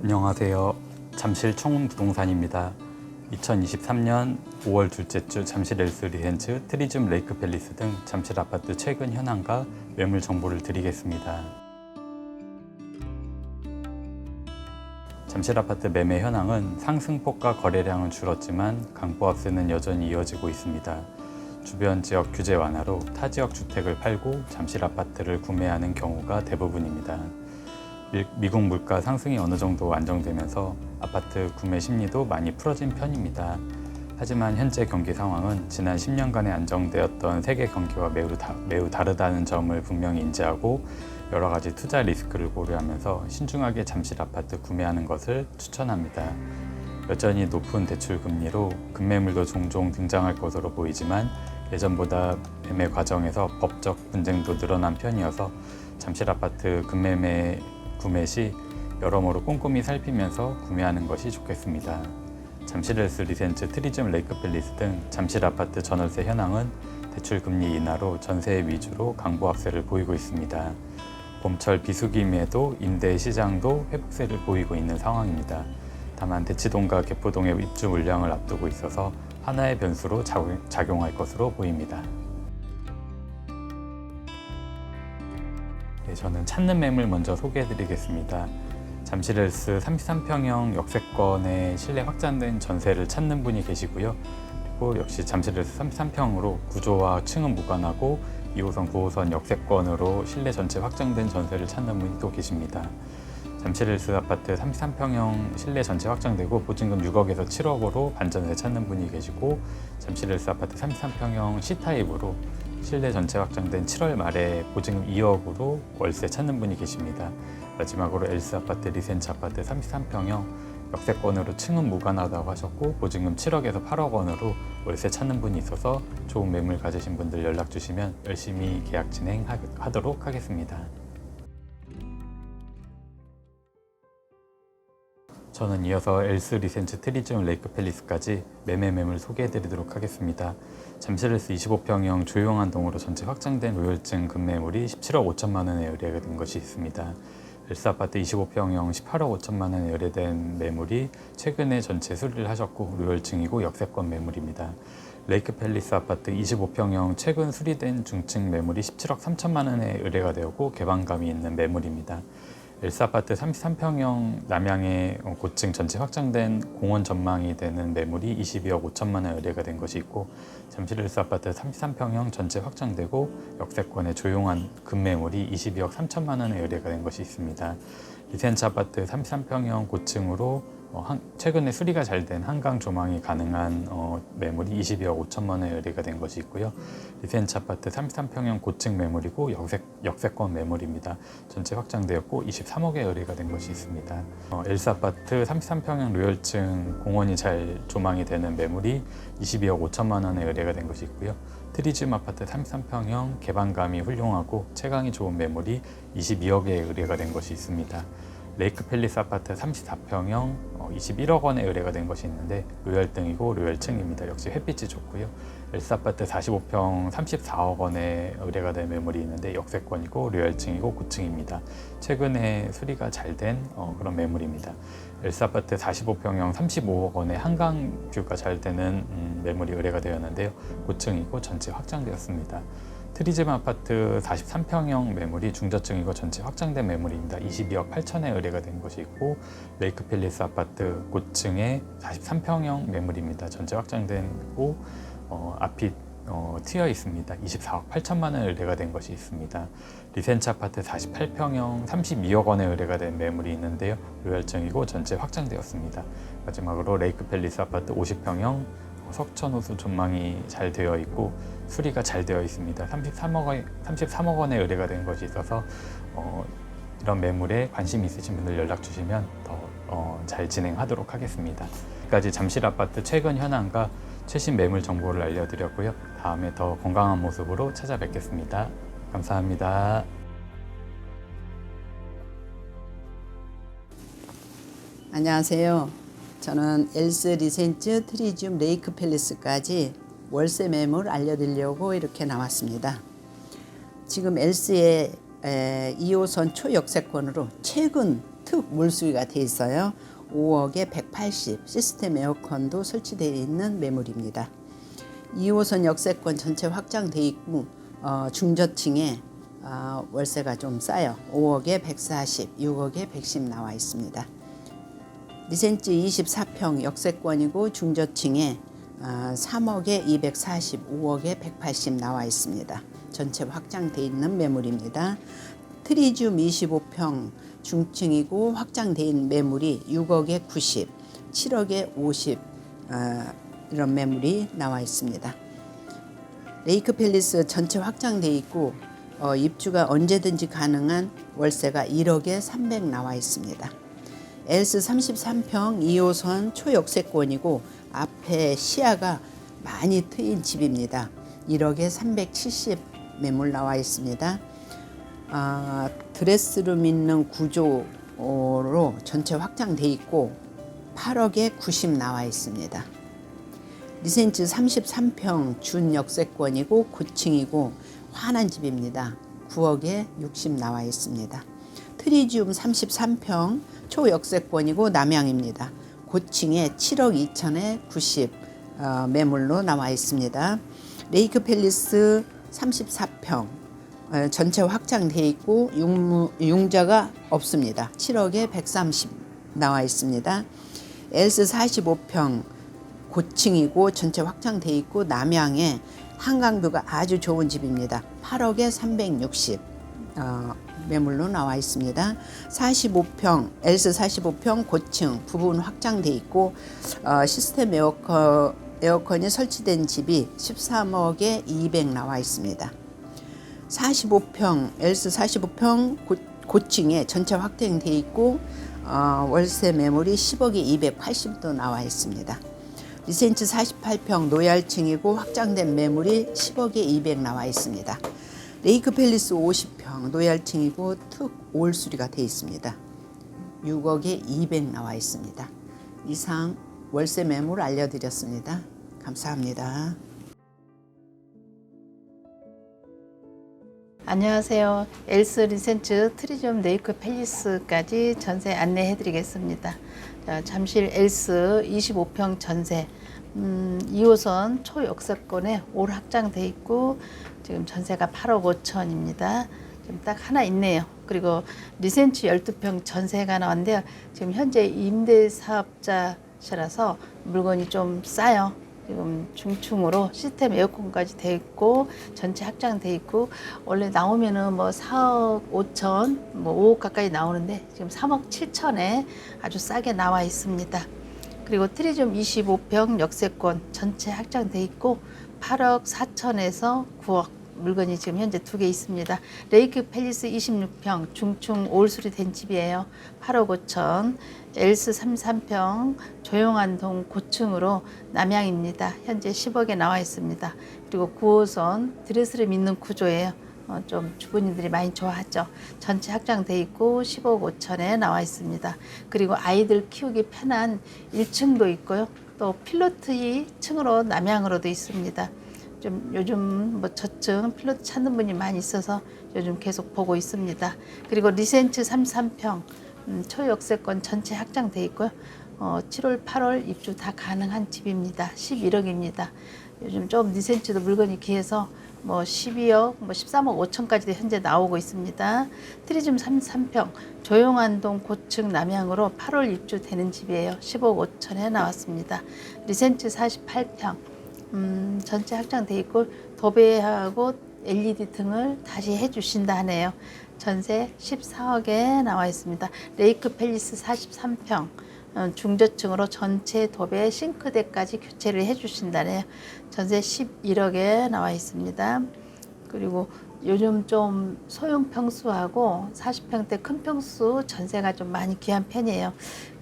안녕하세요. 잠실 청운부동산입니다. 2023년 5월 둘째 주 잠실 엘스 리센츠, 트리즘 레이크 팰리스 등 잠실 아파트 최근 현황과 매물 정보를 드리겠습니다. 잠실 아파트 매매 현황은 상승폭과 거래량은 줄었지만 강보합세는 여전히 이어지고 있습니다. 주변 지역 규제 완화로 타 지역 주택을 팔고 잠실 아파트를 구매하는 경우가 대부분입니다. 미국 물가 상승이 어느 정도 안정되면서 아파트 구매 심리도 많이 풀어진 편입니다. 하지만 현재 경기 상황은 지난 10년간의 안정되었던 세계 경기와 매우 다르다는 점을 분명히 인지하고 여러 가지 투자 리스크를 고려하면서 신중하게 잠실 아파트 구매하는 것을 추천합니다. 여전히 높은 대출 금리로 급매물도 종종 등장할 것으로 보이지만 예전보다 매매 과정에서 법적 분쟁도 늘어난 편이어서 잠실 아파트 구매 시 여러모로 꼼꼼히 살피면서 구매하는 것이 좋겠습니다. 잠실 엘스 리센츠, 트리즘 레이크 팰리스 등 잠실 아파트 전월세 현황은 대출 금리 인하로 전세 위주로 강보합세를 보이고 있습니다. 봄철 비수기임에도 임대 시장도 회복세를 보이고 있는 상황입니다. 다만 대치동과 개포동의 입주 물량을 앞두고 있어서 하나의 변수로 작용할 것으로 보입니다. 저는 찾는 매물 먼저 소개해 드리겠습니다. 잠실 엘스 33평형 역세권의 실내 확장된 전세를 찾는 분이 계시고요. 그리고 역시 잠실 엘스 33평으로 구조와 층은 무관하고 2호선, 9호선 역세권으로 실내 전체 확장된 전세를 찾는 분이 또 계십니다. 잠실 엘스 아파트 33평형 실내 전체 확장되고 보증금 6억에서 7억으로 반전세 찾는 분이 계시고, 잠실 엘스 아파트 33평형 C타입으로 실내 전체 확장된 7월 말에 보증금 2억으로 월세 찾는 분이 계십니다. 마지막으로 엘스 아파트 리센츠 아파트 33평형 역세권으로 층은 무관하다고 하셨고 보증금 7억에서 8억 원으로 월세 찾는 분이 있어서 좋은 매물 가지신 분들 연락 주시면 열심히 계약 진행하도록 하겠습니다. 저는 이어서 엘스 리센츠, 트리즘 레이크 팰리스까지 매물 소개해 드리도록 하겠습니다. 잠실 엘스 25평형 조용한 동으로 전체 확장된 로열층 급매물이 17억 5천만 원에 의뢰된 것이 있습니다. 엘스 아파트 25평형 18억 5천만 원에 의뢰된 매물이 최근에 전체 수리를 하셨고 로열층이고 역세권 매물입니다. 레이크 팰리스 아파트 25평형 최근 수리된 중층 매물이 17억 3천만 원에 의뢰가 되었고 개방감이 있는 매물입니다. 엘스 아파트 33평형 남양의 고층 전체 확장된 공원 전망이 되는 매물이 22억 5천만 원 의뢰가 된 것이 있고, 잠실 엘스 아파트 33평형 전체 확장되고 역세권의 조용한 급매물이 22억 3천만 원에 의뢰가 된 것이 있습니다. 리센츠 아파트 33평형 고층으로 최근에 수리가 잘 된 한강 조망이 가능한 매물이 22억 5천만 원에 의뢰가 된 것이 있고요. 리센츠 아파트 33평형 고층 매물이고 역세권 매물입니다. 전체 확장되었고 23억에 의뢰가 된 것이 있습니다. 엘스 아파트 33평형 로열층 공원이 잘 조망이 되는 매물이 22억 5천만 원에 의뢰가 된 것이 있고요. 트리즘 아파트 33평형 개방감이 훌륭하고 채광이 좋은 매물이 22억에 의뢰가 된 것이 있습니다. 레이크 팰리스 아파트 34평형 21억 원에 의뢰가 된 것이 있는데 로열등이고 로열층입니다. 역시 햇빛이 좋고요. 엘스 아파트 45평 34억 원에 의뢰가 된 매물이 있는데 역세권이고 로열층이고 고층입니다. 최근에 수리가 잘 된 그런 매물입니다. 엘스 아파트 45평형 35억 원에 한강 뷰가 잘 되는 매물이 의뢰가 되었는데요. 고층이고 전체 확장되었습니다. 트리즘 아파트 43평형 매물이 중저층이고 전체 확장된 매물입니다. 22억 8천에 의뢰가 된 것이 있고, 레이크 팰리스 아파트 고층의 43평형 매물입니다. 전체 확장되고 앞이 트여 있습니다. 24억 8천만 원 의뢰가 된 것이 있습니다. 리센츠 아파트 48평형 32억 원에 의뢰가 된 매물이 있는데요. 로열층이고 전체 확장되었습니다. 마지막으로 레이크 팰리스 아파트 50평형 석천호수 전망이 잘 되어 있고 수리가 잘 되어 있습니다. 33억 원에 의뢰가 된 것이 있어서 이런 매물에 관심 있으신 분들 연락 주시면 더 잘 진행하도록 하겠습니다. 여기까지 잠실 아파트 최근 현황과 최신 매물 정보를 알려드렸고요. 다음에 더 건강한 모습으로 찾아뵙겠습니다. 감사합니다. 안녕하세요. 저는 엘스 리센츠, 트리즘 레이크 팰리스까지 월세 매물 알려드리려고 이렇게 나왔습니다. 지금 엘스에 2호선 초역세권으로 최근 특 몰수가 돼 있어요. 5억에 180 시스템 에어컨도 설치되어 있는 매물입니다. 2호선 역세권 전체 확장돼 있고 중저층에 월세가 좀 싸요. 5억에 140, 6억에 110 나와 있습니다. 리센츠 24평 역세권이고 중저층에 3억에 240, 5억에 180 나와 있습니다. 전체 확장돼 있는 매물입니다. 트리듐 25평 중층이고 확장돼 있는 매물이 6억에 90, 7억에 50 이런 매물이 나와 있습니다. 레이크 팰리스 전체 확장돼 있고 입주가 언제든지 가능한 월세가 1억에 300 나와 있습니다. 엘스 33평 2호선 초역세권이고 앞에 시야가 많이 트인 집입니다. 1억에 370 매물 나와 있습니다. 드레스룸 있는 구조로 전체 확장돼 있고 8억에 90 나와 있습니다. 리센츠 33평 준역세권이고 고층이고 환한 집입니다. 9억에 60 나와 있습니다. 트리듐 33평 초역세권이고 남양입니다. 고층에 7억 2천에 90 매물로 나와 있습니다. 레이크 팰리스 34평 전체 확장돼 있고 융자가 없습니다. 7억에 130 나와 있습니다. 엘스 45평 고층이고 전체 확장돼 있고 남양에 한강뷰가 아주 좋은 집입니다. 8억에 360 매물로 나와 있습니다. 45평 엘스 45평 고층 부분 확장돼 있고 시스템 에어컨이 설치된 집이 13억에 200 나와 있습니다. 45평 엘스 45평 고층에 전체 확장돼 있고 월세 매물이 10억에 280도 나와 있습니다. 리센츠 48평 노얄층이고 확장된 매물이 10억에 200 나와 있습니다. 레이크 팰리스 50평 노얄층이고 특 올수리가 되어 있습니다. 6억에 200 나와 있습니다. 이상 월세 매물 알려드렸습니다. 감사합니다. 안녕하세요. 엘스 리센츠 트리듐 레이크 팰리스까지 전세 안내해 드리겠습니다. 잠실 엘스 25평 전세 2호선 초역세권에 올 확장돼 있고 지금 전세가 8억 5천입니다. 지금 딱 하나 있네요. 그리고 리센츠 12평 전세가 나왔는데요. 지금 현재 임대사업자시라서 물건이 좀 싸요. 지금 중층으로 시스템 에어컨까지 돼 있고 전체 확장돼 있고 원래 나오면은 뭐 4억 5천 뭐 5억 가까이 나오는데 지금 3억 7천에 아주 싸게 나와 있습니다. 그리고 트리듐 25평 역세권 전체 확장돼 있고 8억 4천에서 9억 물건이 지금 현재 2개 있습니다. 레이크 팰리스 26평 중층 올수리 된 집이에요. 8억 5천 엘스 33평 조용한 동 고층으로 남양입니다. 현재 10억에 나와 있습니다. 그리고 9호선 드레스룸 있는 구조예요. 좀 주부님들이 많이 좋아하죠. 전체 확장돼 있고 15억 5천에 나와 있습니다. 그리고 아이들 키우기 편한 1층도 있고요. 또 필로트 층으로 남양으로도 있습니다. 좀 요즘 뭐 저층 필로트 찾는 분이 많이 있어서 요즘 계속 보고 있습니다. 그리고 리센츠 33평 초역세권 전체 확장돼 있고요. 7월, 8월 입주 다 가능한 집입니다. 11억입니다. 요즘 좀 리센츠도 물건이 귀해서 뭐 12억, 뭐 13억 5천까지도 현재 나오고 있습니다. 트리듐 33평 조용한 동 고층 남양으로 8월 입주되는 집이에요. 15억 5천에 나왔습니다. 리센츠 48평 전체 확장돼 있고 도배하고 LED 등을 다시 해주신다 하네요. 전세 14억에 나와 있습니다. 레이크 팰리스 43평 중저층으로 전체 도배 싱크대까지 교체를 해주신다네요. 전세 11억에 나와 있습니다. 그리고 요즘 좀 소형 평수하고 40평대 큰 평수 전세가 좀 많이 귀한 편이에요.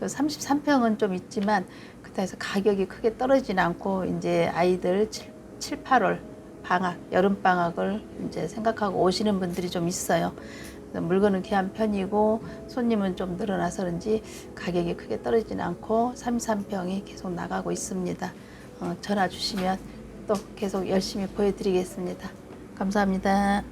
33평은 좀 있지만 그때에서 가격이 크게 떨어지진 않고 이제 아이들 7, 8월 방학, 여름 방학을 이제 생각하고 오시는 분들이 좀 있어요. 물건은 귀한 편이고 손님은 좀 늘어나서 그런지 가격이 크게 떨어지진 않고 33평이 계속 나가고 있습니다. 전화 주시면 또 계속 열심히 보여드리겠습니다. 감사합니다.